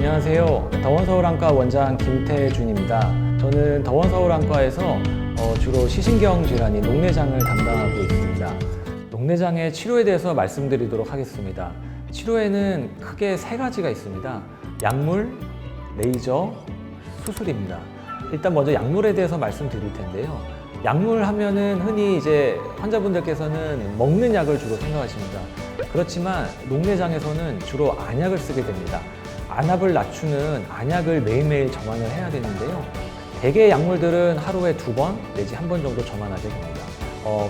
안녕하세요. 더원서울안과 원장 김태준입니다. 저는 더원서울안과에서 주로 시신경 질환인 녹내장을 담당하고 있습니다. 녹내장의 치료에 대해서 말씀드리도록 하겠습니다. 치료에는 크게 세 가지가 있습니다. 약물, 레이저, 수술입니다. 일단 먼저 약물에 대해서 말씀드릴 텐데요. 약물 하면은 흔히 이제 환자분들께서는 먹는 약을 주로 생각하십니다. 그렇지만 녹내장에서는 주로 안약을 쓰게 됩니다. 안압을 낮추는 안약을 매일매일 점안을 해야 되는데요. 대개 약물들은 하루에 2번 내지 1번 정도 점안하게 됩니다.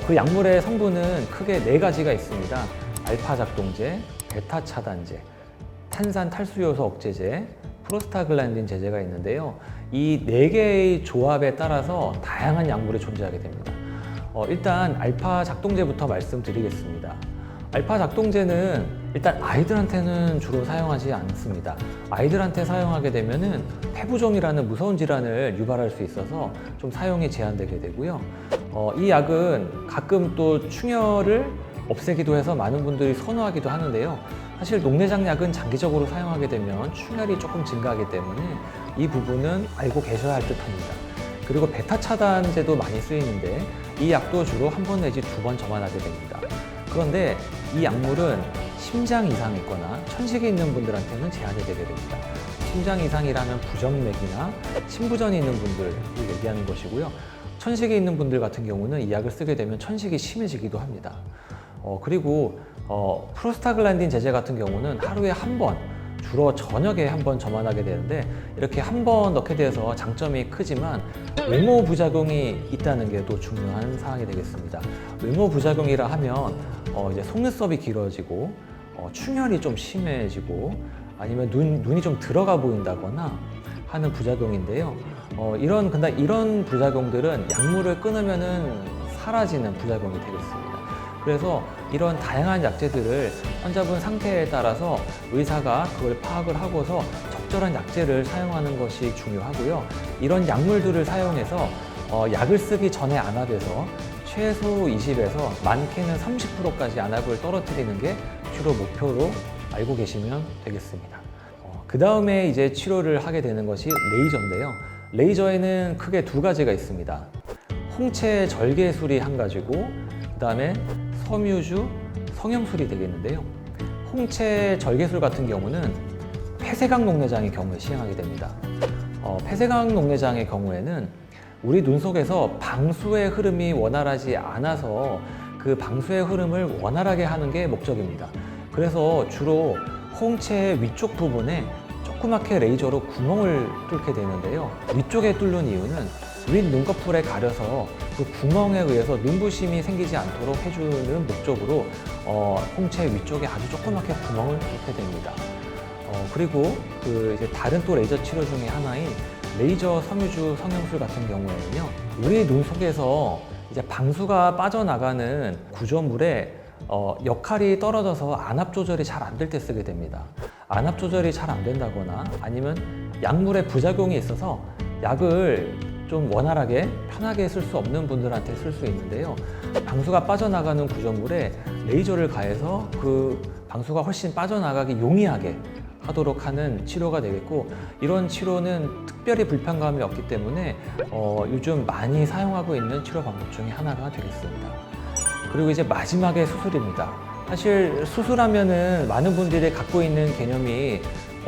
그 약물의 성분은 크게 4가지가 있습니다. 알파 작동제, 베타 차단제, 탄산 탈수요소 억제제, 프로스타글란딘 제제가 있는데요. 이 4개의 조합에 따라서 다양한 약물이 존재하게 됩니다. 일단 알파 작동제부터 말씀드리겠습니다. 알파 작동제는 일단 아이들한테는 주로 사용하지 않습니다. 아이들한테 사용하게 되면은 폐부종이라는 무서운 질환을 유발할 수 있어서 좀 사용이 제한되게 되고요. 이 약은 가끔 또 충혈을 없애기도 해서 많은 분들이 선호하기도 하는데요. 사실 녹내장 약은 장기적으로 사용하게 되면 충혈이 조금 증가하기 때문에 이 부분은 알고 계셔야 할 듯합니다. 그리고 베타 차단제도 많이 쓰이는데 이 약도 주로 1번 내지 2번 점안하게 됩니다. 그런데 이 약물은 심장 이상이 있거나 천식이 있는 분들한테는 제한이 되게 됩니다. 심장 이상이라면 부정맥이나 심부전이 있는 분들을 얘기하는 것이고요. 천식이 있는 분들 같은 경우는 이 약을 쓰게 되면 천식이 심해지기도 합니다. 그리고 프로스타글란딘 제제 같은 경우는 하루에 1번, 주로 저녁에 1번 점안하게 되는데 이렇게 1번 넣게 돼서 장점이 크지만 외모 부작용이 있다는 게 또 중요한 사항이 되겠습니다. 외모 부작용이라 하면 이제 속눈썹이 길어지고 충혈이 좀 심해지고 아니면 눈이 좀 들어가 보인다거나 하는 부작용인데요. 이런 부작용들은 약물을 끊으면은 사라지는 부작용이 되겠습니다. 그래서 이런 다양한 약제들을 환자분 상태에 따라서 의사가 그걸 파악을 하고서 적절한 약제를 사용하는 것이 중요하고요. 이런 약물들을 사용해서 약을 쓰기 전에 안압에서 최소 20에서 많게는 30%까지 안압을 떨어뜨리는 게 주로 목표로 알고 계시면 되겠습니다. 그 다음에 이제 치료를 하게 되는 것이 레이저인데요. 레이저에는 크게 2가지가 있습니다. 홍채 절개술이 1가지고 그 다음에 섬유주 성형술이 되겠는데요. 홍채 절개술 같은 경우는 폐쇄각 녹내장의 경우에 시행하게 됩니다. 폐쇄각 녹내장의 경우에는 우리 눈 속에서 방수의 흐름이 원활하지 않아서 그 방수의 흐름을 원활하게 하는 게 목적입니다. 그래서 주로 홍채의 위쪽 부분에 조그맣게 레이저로 구멍을 뚫게 되는데요. 위쪽에 뚫는 이유는 윗 눈꺼풀에 가려서 그 구멍에 의해서 눈부심이 생기지 않도록 해주는 목적으로 홍채 위쪽에 아주 조그맣게 구멍을 뚫게 됩니다. 그리고 이제 다른 또 레이저 치료 중에 하나인 레이저 섬유주 성형술 같은 경우에는요, 우리 눈 속에서 이제 방수가 빠져나가는 구조물의 역할이 떨어져서 안압 조절이 잘 안 될 때 쓰게 됩니다. 안압 조절이 잘 안 된다거나 아니면 약물의 부작용이 있어서 약을 좀 원활하게 편하게 쓸 수 없는 분들한테 쓸 수 있는데요. 방수가 빠져나가는 구조물에 레이저를 가해서 그 방수가 훨씬 빠져나가기 용이하게 하도록 하는 치료가 되겠고, 이런 치료는 특별히 불편감이 없기 때문에 요즘 많이 사용하고 있는 치료 방법 중에 하나가 되겠습니다. 그리고 이제 마지막에 수술입니다. 사실 수술하면은 많은 분들이 갖고 있는 개념이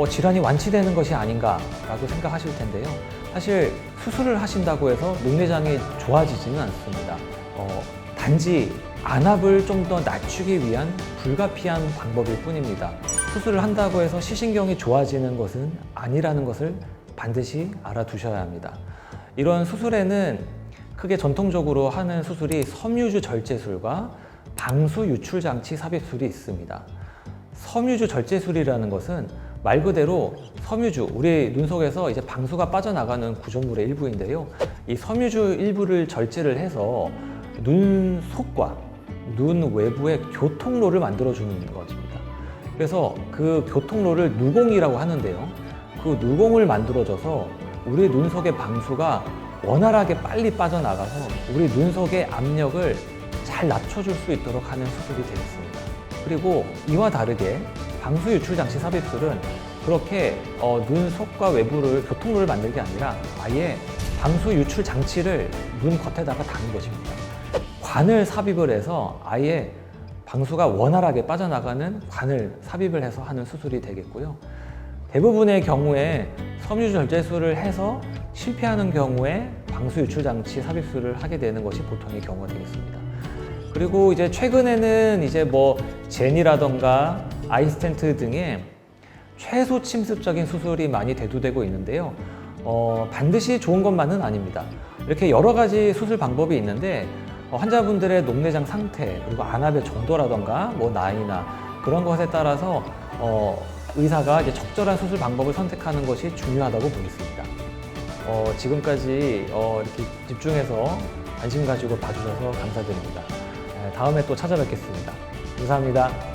질환이 완치되는 것이 아닌가라고 생각하실 텐데요. 사실 수술을 하신다고 해서 녹내장이 좋아지지는 않습니다. 단지 안압을 좀 더 낮추기 위한 불가피한 방법일 뿐입니다. 수술을 한다고 해서 시신경이 좋아지는 것은 아니라는 것을 반드시 알아두셔야 합니다. 이런 수술에는 크게 전통적으로 하는 수술이 섬유주 절제술과 방수 유출 장치 삽입술이 있습니다. 섬유주 절제술이라는 것은 말 그대로 섬유주, 우리 눈 속에서 이제 방수가 빠져나가는 구조물의 일부인데요. 이 섬유주 일부를 절제를 해서 눈 속과 눈 외부의 교통로를 만들어주는 것입니다. 그래서 그 교통로를 누공이라고 하는데요. 그 누공을 만들어줘서 우리 눈 속의 방수가 원활하게 빨리 빠져나가서 우리 눈 속의 압력을 잘 낮춰줄 수 있도록 하는 수술이 되겠습니다. 그리고 이와 다르게 방수 유출 장치 삽입술은 그렇게 눈 속과 외부를 교통로를 만들 게 아니라 아예 방수 유출 장치를 눈 겉에다가 다는 것입니다. 관을 삽입을 해서 아예 방수가 원활하게 빠져나가는 관을 삽입을 해서 하는 수술이 되겠고요. 대부분의 경우에 섬유 절제술을 해서 실패하는 경우에 방수 유출 장치 삽입술을 하게 되는 것이 보통의 경우가 되겠습니다. 그리고 이제 최근에는 이제 뭐 제니라던가 아이스텐트 등의 최소 침습적인 수술이 많이 대두되고 있는데요. 반드시 좋은 것만은 아닙니다. 이렇게 여러 가지 수술 방법이 있는데 환자분들의 녹내장 상태 그리고 안압의 정도라던가 뭐 나이나 그런 것에 따라서 의사가 이제 적절한 수술 방법을 선택하는 것이 중요하다고 보겠습니다. 지금까지 이렇게 집중해서 관심 가지고 봐주셔서 감사드립니다. 다음에 또 찾아뵙겠습니다. 감사합니다.